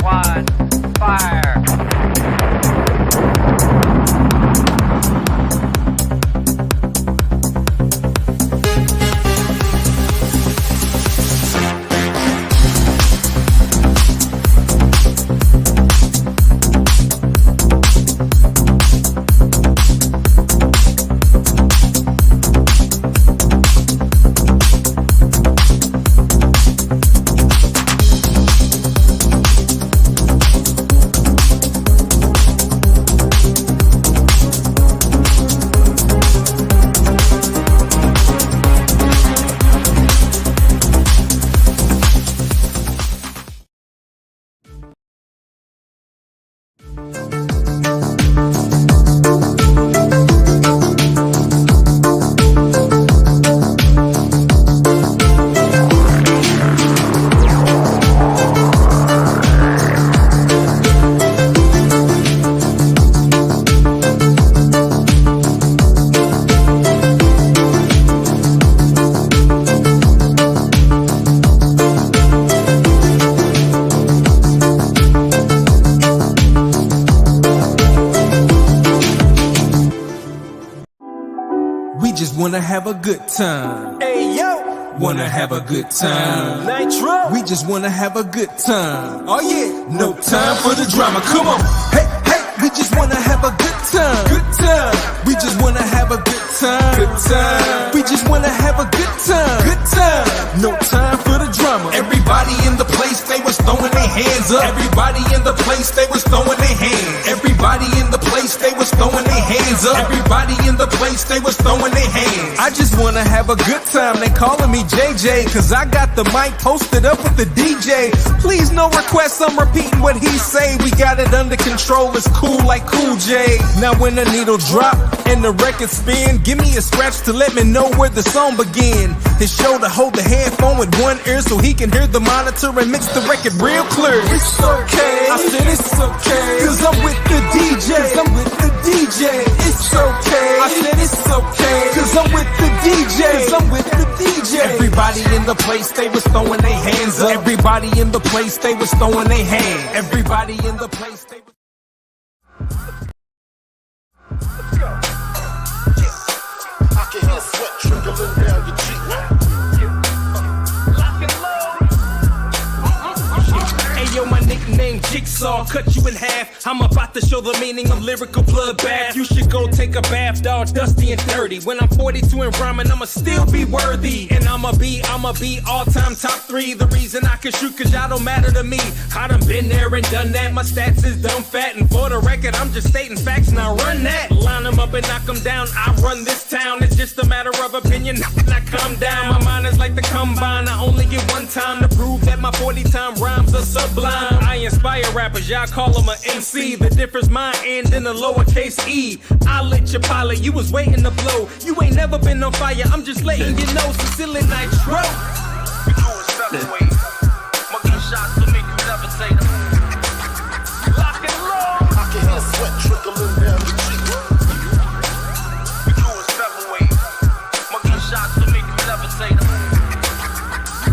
1, fire. Wanna have a good time. Hey yo, Wanna have a good time. Nitro. We just wanna have a good time. Oh yeah, No time for the drama. Come on. Hey, hey, we just wanna have a good time. good time, We just wanna have a good time. good time, We just wanna have a good time. good time. No time for the drama. Everybody in the place, they was throwing their hands up. Everybody in the place, they was throwing their hands. Everybody in the place, they was throwing their hands up. Everybody in the place, they was throwing their hands. I just wanna have a good time. They calling me JJ, cause I got the mic posted up with the DJ. Please no requests, I'm repeating what he say. We got it under control, it's cool like Cool J. Now when the needle drop and the record spin, give me a scratch to let me know where the song begin. His shoulder hold the headphone with one ear so he can hear the monitor and mix the record real clear. It's okay, I said it's okay, cause I'm with the DJ. cause I'm with the DJ. It's okay, I said it's okay, cause I'm with the DJ. cause I'm with the DJ. Everybody in the place, they was throwing their hands up. Everybody in the place, they was throwing their hands. Everybody in the place, they was... I can hear sweat trickling down your cheek. Yo, my nickname Jigsaw, cut you in half. I'm about to show the meaning of lyrical bloodbath. You should go take a bath, dog, dusty and dirty. When I'm 42 and rhyming, I'ma still be worthy. And I'ma be all-time top 3. The reason I can shoot, cause y'all don't matter to me. I done been there and done that, my stats is dumb fat. And for the record, I'm just stating facts, now run that. Line them up and knock them down, I run this town. It's just a matter of opinion, now calm down. My mind is like the combine, I only get one time to prove that my 40-time rhymes are sublime. I inspire rappers, y'all call them a MC. The difference my end in the lowercase e. I lit your pilot, you was waiting to blow. You ain't never been on fire, I'm just letting you know. Sincerely Nitro. We doing featherweight. My gunshots will make you never say them. Lock and load. I can hear sweat trickling down your cheek. We doing featherweight. My gunshots will make you never say them.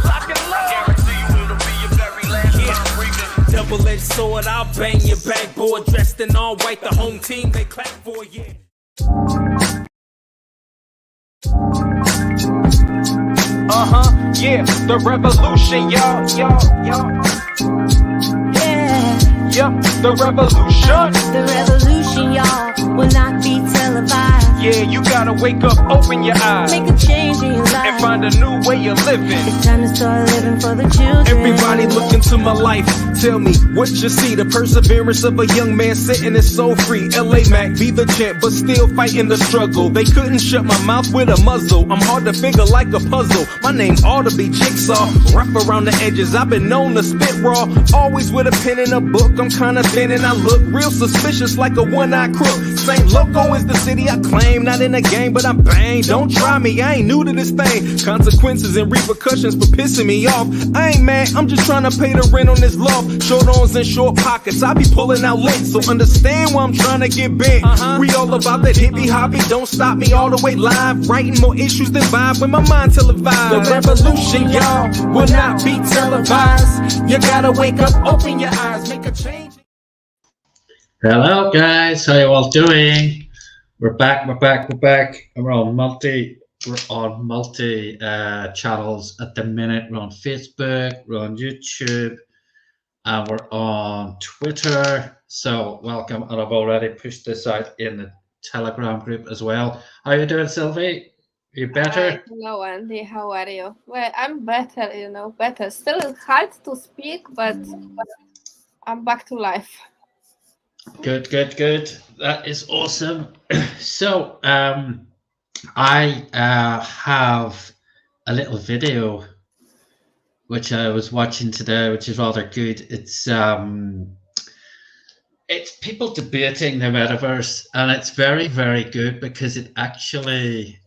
Lock and load. I guarantee you it'll be your very last time breathing. Double-edged sword, I'll bang your backboard. Dressed in all white, the home team, they clap for you. Yeah, the revolution, y'all. Yeah, the revolution. The revolution, y'all, will not be televised. Yeah, you gotta wake up, open your eyes, Make a change in your life. and find a new way of living. It's time to start living for the children. Everybody look into my life. Tell me what you see. The perseverance of a young man sitting is so free. LA Mac, be the champ, but still fighting the struggle. They couldn't shut my mouth with a muzzle. I'm hard to figure like a puzzle. My name ought to be Jigsaw. Rough around the edges, I've been known to spit raw. Always with a pen and a book. I'm kinda thin and I look real suspicious like a one-eyed crook. St. Loco is the city I claim. Not in the game, but I'm bang. Don't try me, I ain't new to this thing. Consequences and repercussions for pissing me off. I ain't mad, I'm just trying to pay the rent on this loft. Short arms and short pockets, I be pulling out lint. So understand why I'm trying to get bent. We all about that hippie hoppy, don't stop me all the way live. Writing more issues than vibe when my mind televised. The revolution, y'all, will not be televised. You gotta wake up, open your eyes, make a change. Hello guys, how you all doing? We're back. We're on multi channels at the minute. We're on Facebook, we're on YouTube, and we're on Twitter. So welcome, and I've already pushed this out in the Telegram group as well. How are you doing, Sylvie? You better? Hi, hello, Andy. How are you? Well, I'm better, better. Still it's hard to speak, but I'm back to life. Good. That is awesome. So, I have a little video which I was watching today, which is rather good. It's people debating the metaverse, and it's very, very good because it actually,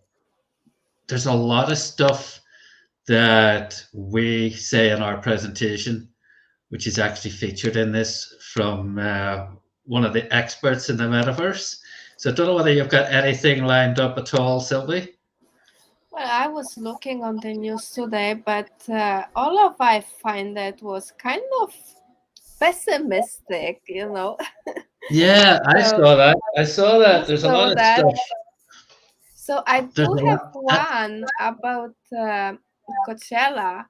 there's a lot of stuff that we say in our presentation, which is actually featured in this from one of the experts in the metaverse. So I don't know whether you've got anything lined up at all, Sylvie. Well, I was looking on the news today, but all of I find that was kind of pessimistic, Yeah, I saw that. There's a lot of stuff. So I do have one about Coachella,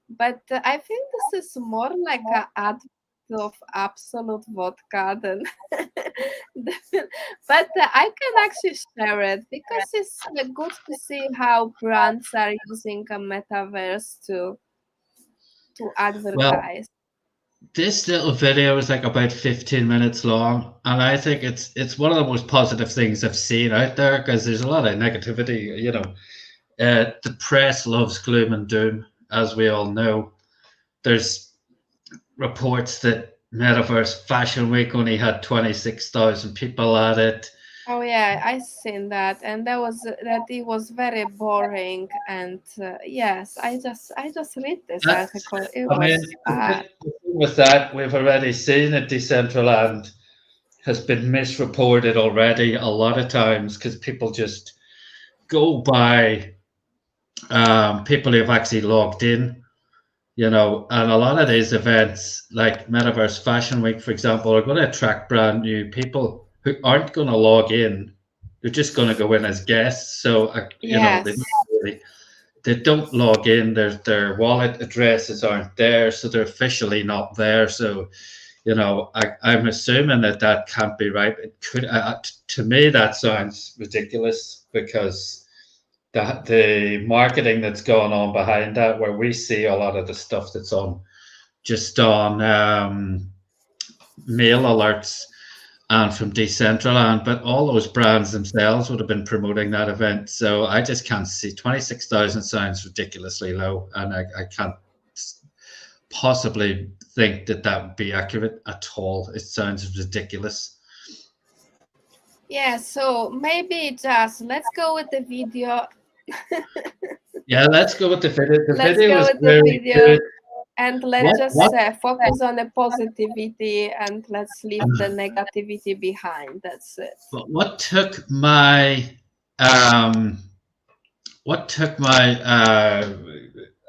but I think this is more like an ad of Absolute Vodka than but I can actually share it because it's good to see how brands are using a metaverse to advertise. Well, this little video is like about 15 minutes long, and I think it's one of the most positive things I've seen out there, because there's a lot of negativity. The press loves gloom and doom, as we all know. There's reports that Metaverse Fashion Week only had 26,000 people at it. Oh yeah, I seen that, and it was very boring. And yes, I just read this article. With that, we've already seen that Decentraland has been misreported already a lot of times, because people just go by people who have actually logged in. And a lot of these events, like Metaverse Fashion Week, for example, are going to attract brand new people who aren't going to log in. They're just going to go in as guests. So, they don't log in. Their wallet addresses aren't there, so they're officially not there. So, I'm assuming that can't be right. It could. To me, that sounds ridiculous, because the marketing that's going on behind that, where we see a lot of the stuff that's on mail alerts and from Decentraland, but all those brands themselves would have been promoting that event. So I just can't see. 26,000 sounds ridiculously low, and I can't possibly think that would be accurate at all. It sounds ridiculous. Yeah, so maybe just let's go with the video. Yeah, let's go with the video. Let's go with the video, and let's just focus on the positivity, and let's leave the negativity behind. That's it. But what took my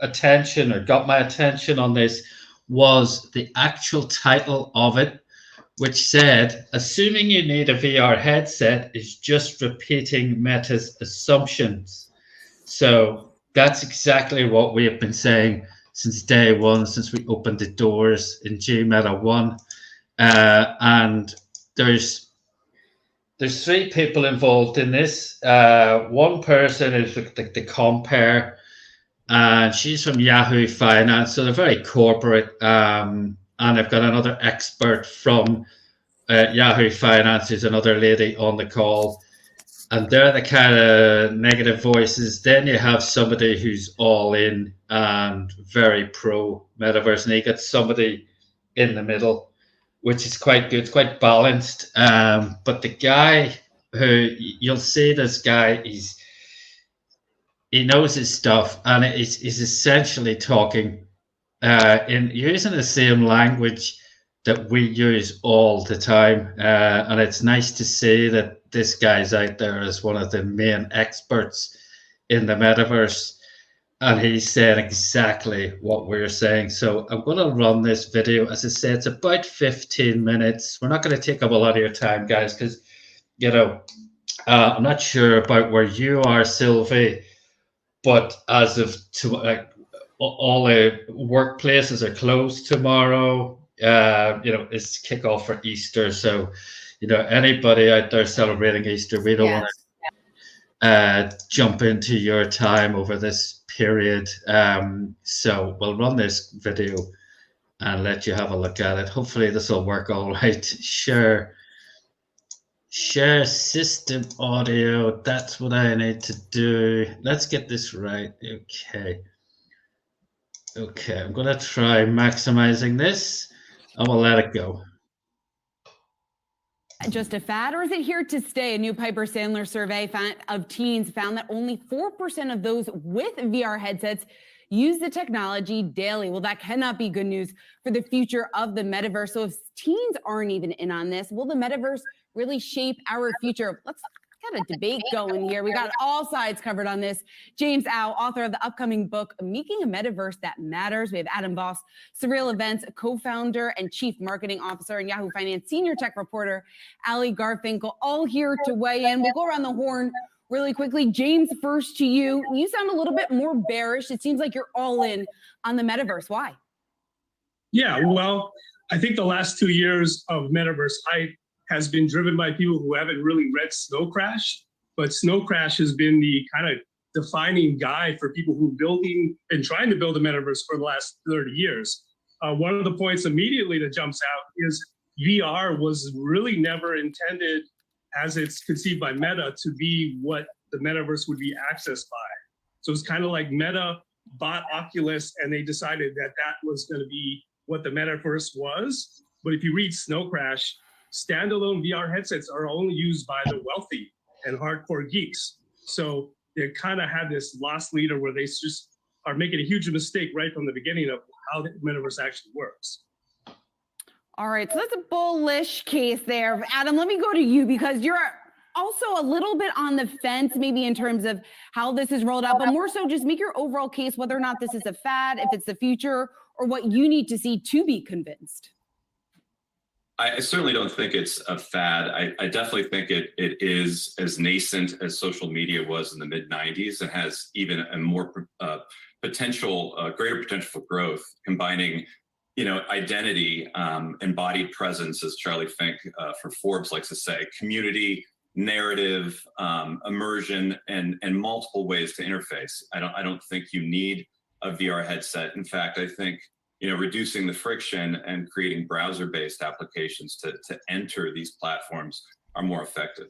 attention, or got my attention on this, was the actual title of it, which said, "Assuming you need a VR headset is just repeating Meta's assumptions." So that's exactly what we have been saying since day one, since we opened the doors in G-Meta 1. And there's three people involved in this. One person is the compare, and she's from Yahoo Finance, so they're very corporate. And I've got another expert from Yahoo Finance, who's another lady on the call. And they're the kind of negative voices. Then you have somebody who's all in and very pro metaverse, and you get somebody in the middle. which is quite good, quite balanced. But the guy who you'll see, this guy, he knows his stuff, and he's essentially talking in using the same language that we use all the time. And it's nice to see that this guy's out there as one of the main experts in the metaverse. And he's saying exactly what we're saying. So I'm going to run this video. As I say, it's about 15 minutes. We're not going to take up a lot of your time, guys, because, I'm not sure about where you are, Sylvie, but as of all the workplaces are closed tomorrow. It's kickoff for Easter. So, anybody out there celebrating Easter, we don't want to jump into your time over this period. So we'll run this video and let you have a look at it. Hopefully this will work all right. Share system audio. That's what I need to do. Let's get this right. Okay, I'm going to try maximizing this. I will let it go. Just a fad, or is it here to stay? A new Piper Sandler survey of teens found that only 4% of those with VR headsets use the technology daily. Well, that cannot be good news for the future of the metaverse. So if teens aren't even in on this, will the metaverse really shape our future? Let's get a debate going here. We got all sides covered on this. James Au, author of the upcoming book, Making a Metaverse That Matters. We have Adam Voss, Surreal Events co-founder and chief marketing officer, and Yahoo Finance senior tech reporter, Ali Garfinkel, all here to weigh in. We'll go around the horn really quickly. James, first to you. You sound a little bit more bearish. It seems like you're all in on the metaverse. Why? Yeah, well, I think the last 2 years of metaverse hype has been driven by people who haven't really read Snow Crash, but Snow Crash has been the kind of defining guide for people who building and trying to build a metaverse for the last 30 years. One of the points immediately that jumps out is VR was really never intended, as it's conceived by Meta, to be what the metaverse would be accessed by. So it's kind of like Meta bought Oculus and they decided that that was going to be what the metaverse was. But if you read Snow Crash, standalone VR headsets are only used by the wealthy and hardcore geeks. So they kind of had this lost leader where they just are making a huge mistake right from the beginning of how the metaverse actually works. All right, so that's a bullish case there. Adam, let me go to you because you're also a little bit on the fence, maybe in terms of how this is rolled out, but more so just make your overall case whether or not this is a fad, if it's the future, or what you need to see to be convinced. I certainly don't think it's a fad. I definitely think it is as nascent as social media was in the mid-90s and has even a more greater potential for growth, combining, identity, embodied presence, as Charlie Fink for Forbes likes to say, community, narrative, immersion, and multiple ways to interface. I don't think you need a VR headset. In fact, I think reducing the friction and creating browser-based applications to enter these platforms are more effective.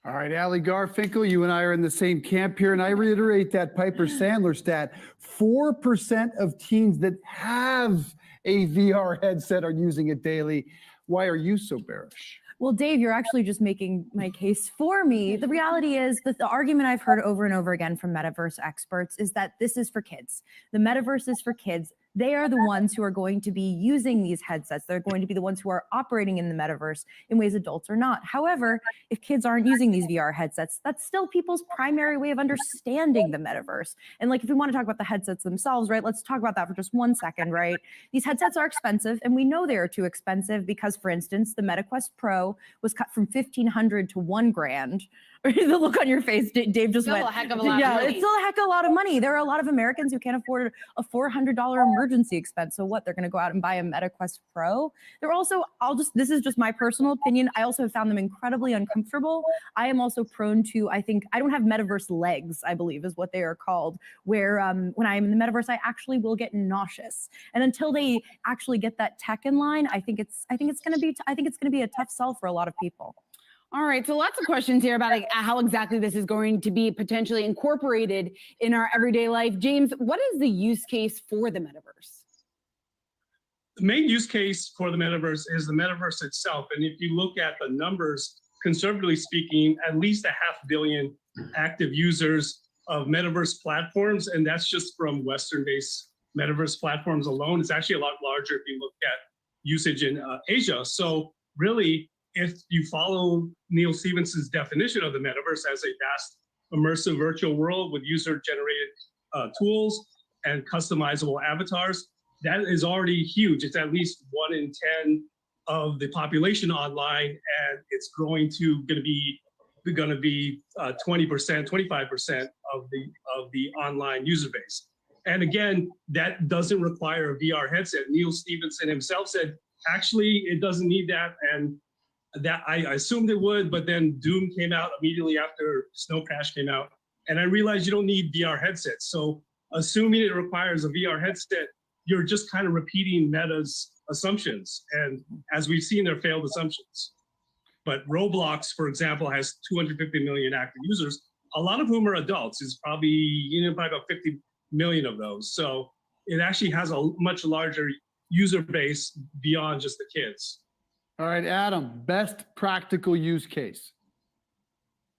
All right, Ali Garfinkel, you and I are in the same camp here, and I reiterate that Piper Sandler stat. 4% of teens that have a VR headset are using it daily. Why are you so bearish? Well, Dave, you're actually just making my case for me. The reality is that the argument I've heard over and over again from metaverse experts is that this is for kids. The metaverse is for kids. They are the ones who are going to be using these headsets. They're going to be the ones who are operating in the metaverse in ways adults are not. However, if kids aren't using these VR headsets, that's still people's primary way of understanding the metaverse. And if we want to talk about the headsets themselves, right, let's talk about that for just 1 second, right? These headsets are expensive, and we know they are too expensive because, for instance, the MetaQuest Pro was cut from $1,500 to $1,000. The look on your face, Dave just went. Still a heck of a lot of money. It's still a heck of a lot of money. There are a lot of Americans who can't afford a $400 emergency expense. So what? They're going to go out and buy a MetaQuest Pro. They're also, this is just my personal opinion. I also have found them incredibly uncomfortable. I am also prone to, I don't have metaverse legs, I believe is what they are called, where when I'm in the metaverse, I actually will get nauseous. And until they actually get that tech in line, I think it's going to be a tough sell for a lot of people. All right, so lots of questions here about how exactly this is going to be potentially incorporated in our everyday life. James, what is the use case for the metaverse? The main use case for the metaverse is the metaverse itself. And if you look at the numbers, conservatively speaking, at least 500 million active users of metaverse platforms. And that's just from Western-based metaverse platforms alone. It's actually a lot larger if you look at usage in Asia. So really, if you follow Neil Stephenson's definition of the metaverse as a vast immersive virtual world with user-generated tools and customizable avatars, that is already huge. It's at least 1 in 10 of the population online, and it's going to be 20%, 25% of the online user base. And again, that doesn't require a VR headset. Neil Stephenson himself said, actually, it doesn't need that. And that I assumed it would, but then Doom came out immediately after Snow Crash came out. And I realized you don't need VR headsets. So assuming it requires a VR headset, you're just kind of repeating Meta's assumptions. And as we've seen, they're failed assumptions. But Roblox, for example, has 250 million active users, a lot of whom are adults. It's probably, probably about 50 million of those. So it actually has a much larger user base beyond just the kids. All right, Adam, best practical use case.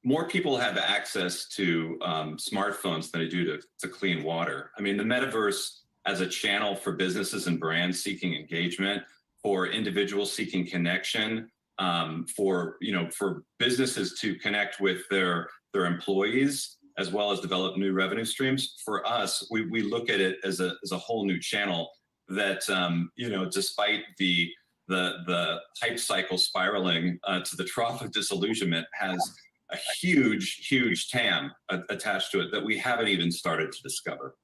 More people have access to smartphones than they do to clean water. I mean, the metaverse as a channel for businesses and brands seeking engagement, for individuals seeking connection, for businesses to connect with their employees, as well as develop new revenue streams. For us, we look at it as a whole new channel that despite the hype cycle spiraling to the trough of disillusionment, has a huge TAM attached to it that we haven't even started to discover.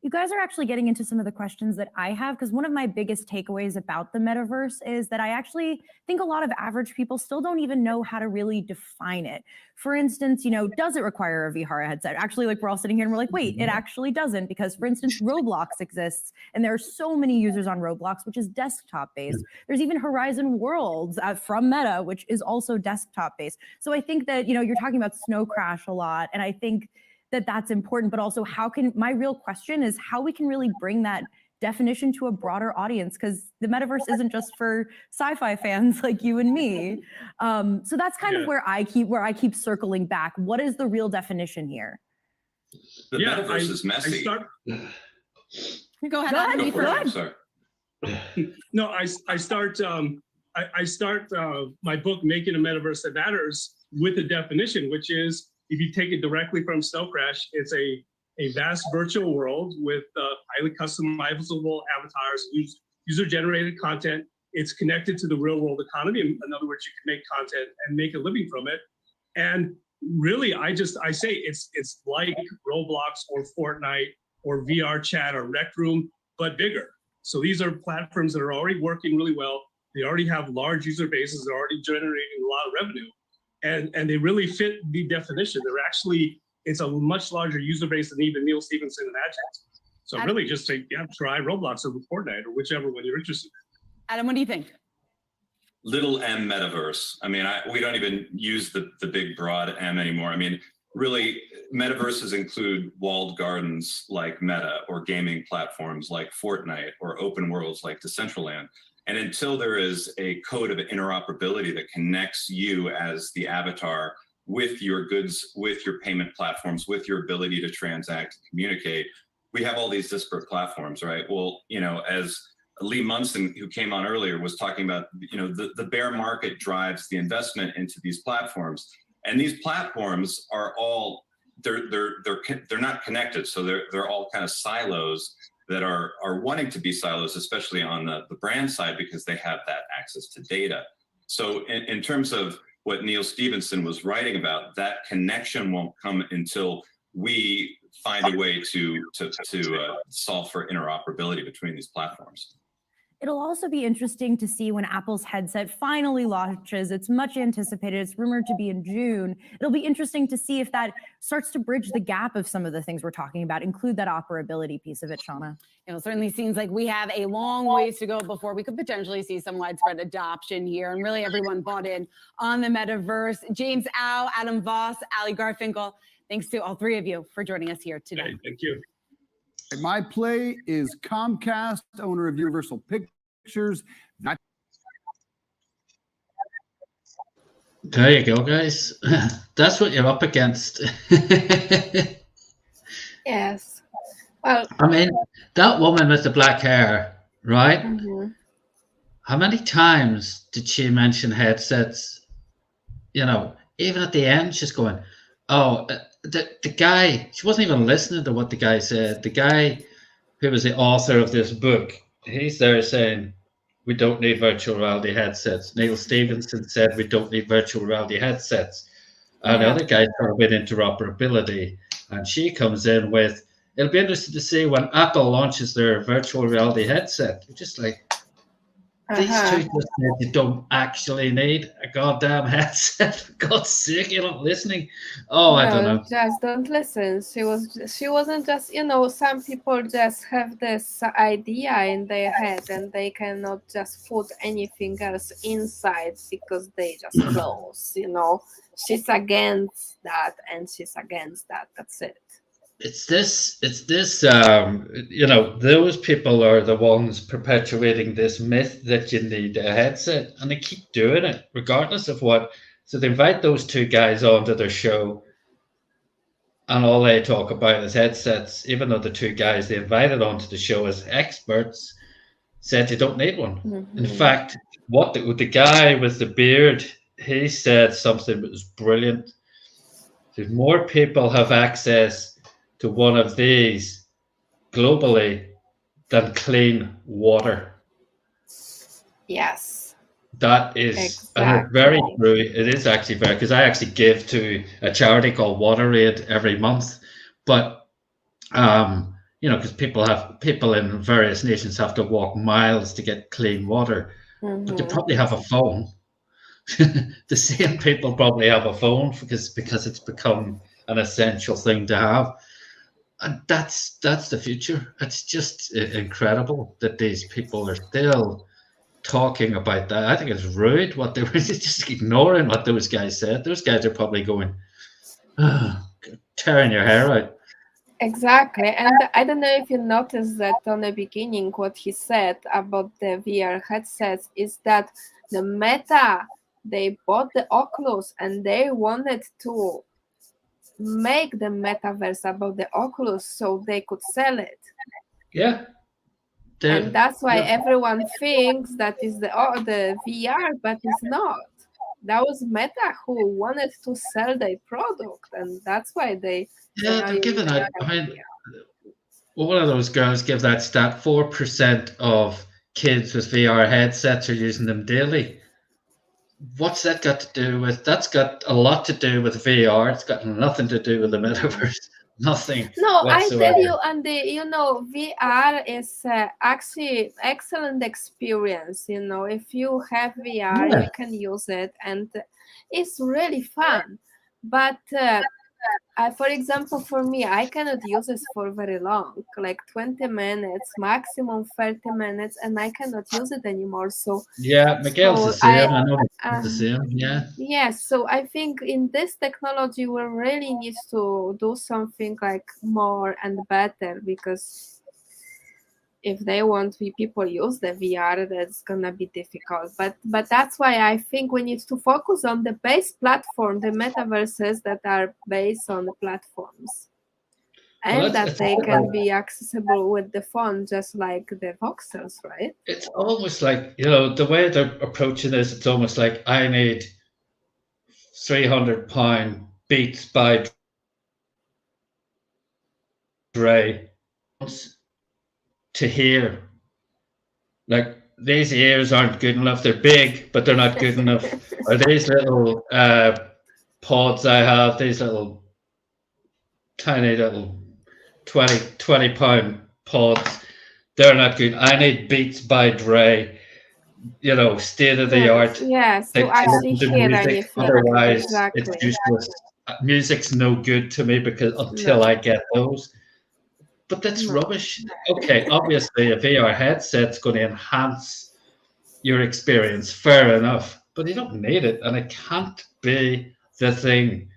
You guys are actually getting into some of the questions that I have, because one of my biggest takeaways about the metaverse is that I actually think a lot of average people still don't even know how to really define it. For instance, does it require a VR headset? Actually, like, we're all sitting here and we're like, wait, it actually doesn't, because for instance, Roblox exists and there are so many users on Roblox, which is desktop based. There's even Horizon Worlds from Meta, which is also desktop based. So I think that, you're talking about Snow Crash a lot, and I think that that's important, but also my real question is how we can really bring that definition to a broader audience, because the metaverse isn't just for sci-fi fans like you and me. So that's kind of where I keep circling back. What is the real definition here? The metaverse is messy. Go ahead. Go ahead. Sorry. No, I start my book, Making a Metaverse That Matters, with a definition, which is, if you take it directly from Snow Crash, it's a vast virtual world with highly customizable avatars, user-generated content. It's connected to the real-world economy. In other words, you can make content and make a living from it. And really, I say it's like Roblox or Fortnite or VR Chat or Rec Room, but bigger. So these are platforms that are already working really well. They already have large user bases. They're already generating a lot of revenue. And they really fit the definition. It's a much larger user base than even Neil Stephenson imagined. So really just say, try Roblox or Fortnite or whichever one you're interested in. Adam, what do you think? Little M metaverse. I mean, we don't even use the big broad M anymore. I mean, really, metaverses include walled gardens like Meta, or gaming platforms like Fortnite, or open worlds like Decentraland. And until there is a code of interoperability that connects you as the avatar with your goods, with your payment platforms, with your ability to transact, communicate, we have all these disparate platforms, right? Well, as Lee Munson, who came on earlier, was talking about, the bear market drives the investment into these platforms. And these platforms are all, they're not connected. So they're all kind of silos that are wanting to be silos, especially on the brand side, because they have that access to data. So in terms of what Neil Stephenson was writing about, that connection won't come until we find a way to solve for interoperability between these platforms. It'll also be interesting to see when Apple's headset finally launches. It's much anticipated. It's rumored to be in June. It'll be interesting to see if that starts to bridge the gap of some of the things we're talking about, include that operability piece of it, Shauna. It certainly seems like we have a long ways to go before we could potentially see some widespread adoption here, and really everyone bought in on the metaverse. James Au, Adam Voss, Ali Garfinkel, thanks to all three of you for joining us here today. Hey, thank you. My play is Comcast, owner of Universal Pictures. pictures. Not There you go, guys. That's what you're up against. Yes. Well, I mean, that woman with the black hair, right? mhm. How many times did she mention headsets? You know, even at the end, she's going, "Oh, the guy." She wasn't even listening to what the guy said. The guy who was the author of this book, he's there saying, "We don't need virtual reality headsets." Neil Stevenson said, "We don't need virtual reality headsets." And the Yeah. other guy talked about interoperability, and she comes in with, "It'll be interesting to see when Apple launches their virtual reality headset." You're just like, these Uh-huh. two just said you don't actually need a goddamn headset. For God's sake, you're not listening. Oh, I don't No, know. just don't listen. She wasn't just, some people just have this idea in their head and they cannot just put anything else inside because they just close. She's against that and she's against that. That's it. It's this those people are the ones perpetuating this myth that you need a headset, and they keep doing it regardless of what. So they invite those two guys onto their show, and all they talk about is headsets, even though the two guys they invited onto the show as experts said you don't need one. In Mhm. fact, what the guy with the beard, he said something that was brilliant. If more people have access to one of these globally than clean water. Yes. That is, and it's very Exactly. true. It is actually very, because I actually give to a charity called WaterAid every month. But because people in various nations have to walk miles to get clean water, but they Mhm. probably have a phone. The same people probably have a phone because it's become an essential thing to have. And that's the future. It's just incredible that these people are still talking about that. I think it's rude what they were just ignoring what those guys said. Those guys are probably going, tearing your hair out. Exactly. And I don't know if you noticed that on the beginning, what he said about the VR headsets is that the Meta, they bought the Oculus and they wanted to make the metaverse about the Oculus so they could sell it. Yeah. And that's why Yeah. everyone thinks that is the VR, but it's not. That was Meta who wanted to sell their product, and that's why they say, Yeah, "Oh, they're you giving can that. have I mean, VR." one of those girls give that stat 4% of kids with VR headsets are using them daily. What's that got to do with? That's got a lot to do with VR. It's got nothing to do with the metaverse. Nothing No, I whatsoever. tell you, and VR is actually excellent experience. If you have VR, Yeah. you can use it, and it's really fun. But for example, for me, I cannot use this for very long, like 20 minutes, maximum 30 minutes, and I cannot use it anymore. Yeah, Miguel's the So same. I know it's the uh, same. Yeah. yes, so I think in this technology we really need to do something like more and better, because if they want people use the VR, that's gonna be difficult. But that's why I think we need to focus on the base platform, the metaverses that are based on the platforms, Well, and that they can be accessible with the phone, just like the voxels, right? it's almost like, the way they're approaching this, it's almost like I need 300-pound Beats by Dre to hear. Like, these ears aren't good enough. They're big, but they're not good enough. Or these little pods I have, these little tiny little 20-pound pods, they're not good. I need Beats by Dre, state of the art. Yes, to To actually listen to hear music. anything. Otherwise, it's Exactly. useless. Music's no good to me because until No. I get those. But that's No. rubbish. Okay, obviously a VR headset's going to enhance your experience, fair enough, but you don't need it, and it can't be the thing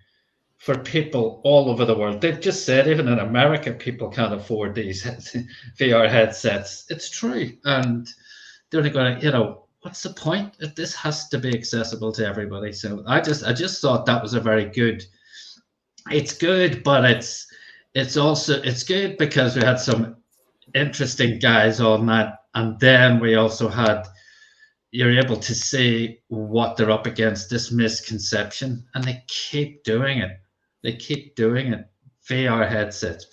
for people all over the world. They've just said even in America, people can't afford these VR headsets. It's true, and they're only going to, what's the point? This has to be accessible to everybody. So I just thought that was a very good. It's good, but it's also good because we had some interesting guys on that, and then we also had, you're able to see what they're up against, this misconception, and they keep doing it. VR headsets.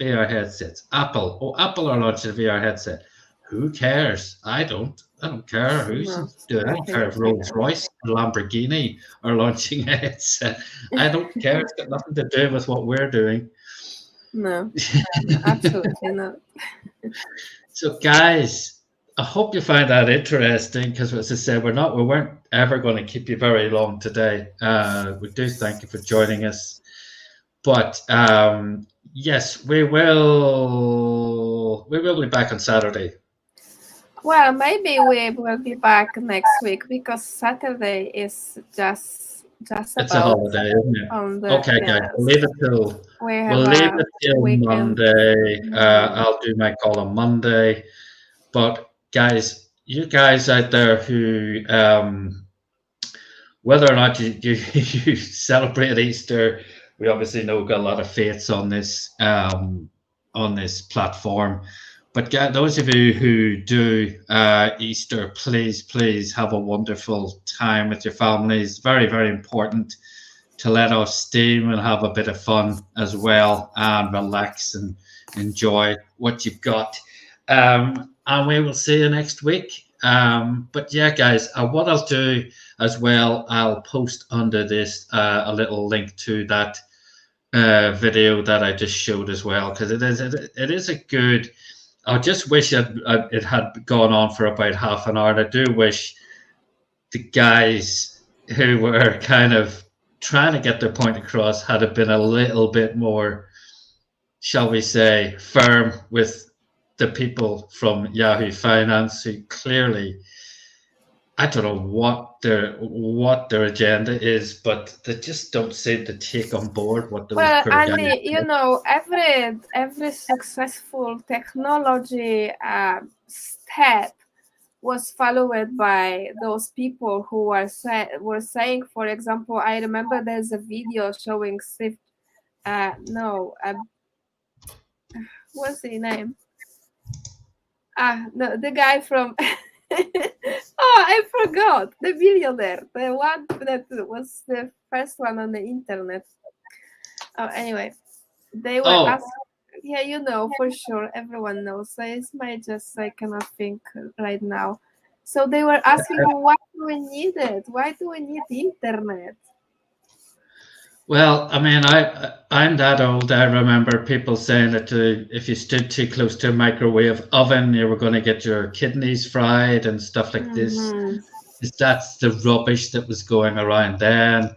Apple are launching a VR headset. Who cares? I don't care who's doing it. I don't care if Rolls Royce or Lamborghini are launching a headset. I don't care. It's got nothing to do with what we're doing. No, absolutely not. So, guys, I hope you find that interesting because, as I said, we weren't ever going to keep you very long today. We do thank you for joining us, but yes, we will be back on Saturday. Well, maybe we will be back next week because Saturday is just It's about a holiday, isn't it? Okay, guys, we'll leave it till Monday. I'll do my call on Monday. But guys, you guys out there who, whether or not you celebrate Easter, we obviously know we've got a lot of faiths on this platform. But those of you who do Easter, please have a wonderful time with your families. Very, very important to let off steam and have a bit of fun as well, and relax and enjoy what you've got. And we will see you next week. But yeah, guys, what I'll do as well, I'll post under this a little link to that video that I just showed as well, because it is a good. I just wish it had gone on for about half an hour. And I do wish the guys who were kind of trying to get their point across had been a little bit more, shall we say, firm with the people from Yahoo Finance, who clearly, I don't know what their agenda is, but they just don't seem to take on board what those Andy, every successful technology step was followed by those people who were saying, for example, I remember there's a video showing Steve, what's the name? No, the guy from I forgot, the billionaire, the one that was the first one on the internet. Anyway, they were asking, for sure, everyone knows. So it's I cannot think right now. So they were asking, why do we need it? Why do we need the internet? Well, I mean, I'm that old. I remember people saying that if you stood too close to a microwave oven, you were going to get your kidneys fried and stuff like this. That's the rubbish that was going around then.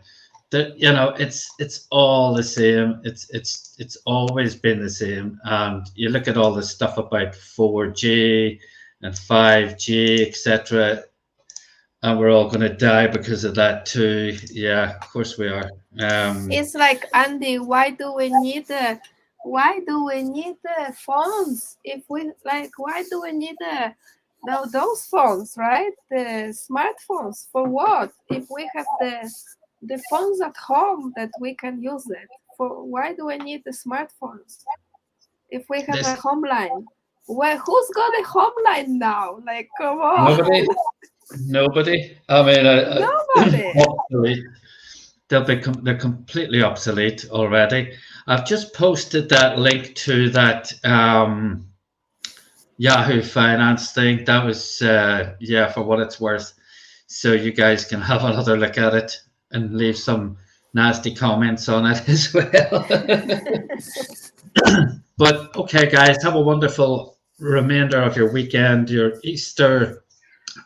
That it's all the same. It's always been the same. And you look at all the stuff about 4G and 5G, etc. And we're all going to die because of that too. Yeah, of course we are. It's like, Andy, why do we need phones? If we why do we need those phones, right? The smartphones for what? If we have the phones at home that we can use it for, why do we need the smartphones? If we have a home line, who's got a home line now? Like, come on. Nobody. I mean, nobody. Obsolete. They're completely obsolete already. I've just posted that link to that Yahoo Finance thing. That was for what it's worth. So you guys can have another look at it and leave some nasty comments on it as well. But okay, guys, have a wonderful remainder of your weekend, your Easter,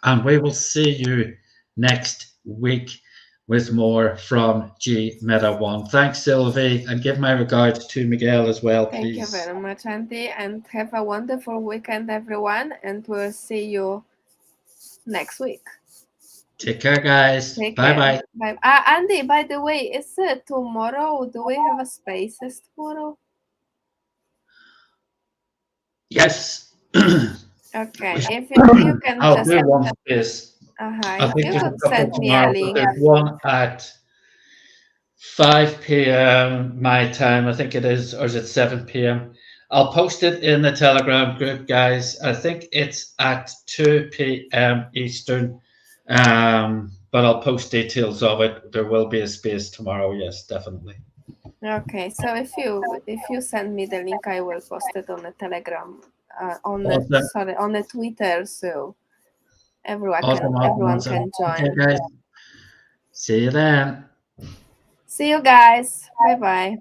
and we will see you next week with more from G Meta One. Thanks, Sylvie, and give my regards to Miguel as well, please. Thank you very much, Andy, and have a wonderful weekend, everyone, and we'll see you next week. Take care, guys. Bye-bye. Bye. Andy, by the way, is it tomorrow? Do we have a Spaces tomorrow? Yes. Okay, if you can I'll just do one space. I if think you there's a could couple send me a tomorrow, but link. there's one at 5 p.m. my time, I think it is, or is it 7 p.m.? I'll post it in the Telegram group, guys. I think it's at 2 p.m. Eastern, but I'll post details of it. There will be a space tomorrow. Yes, definitely. Okay, so if you send me the link, I will post it on the Telegram, on the Awesome. sorry, on the Twitter, so everyone Awesome. can join. Okay, guys. See you then. See you guys. Bye bye.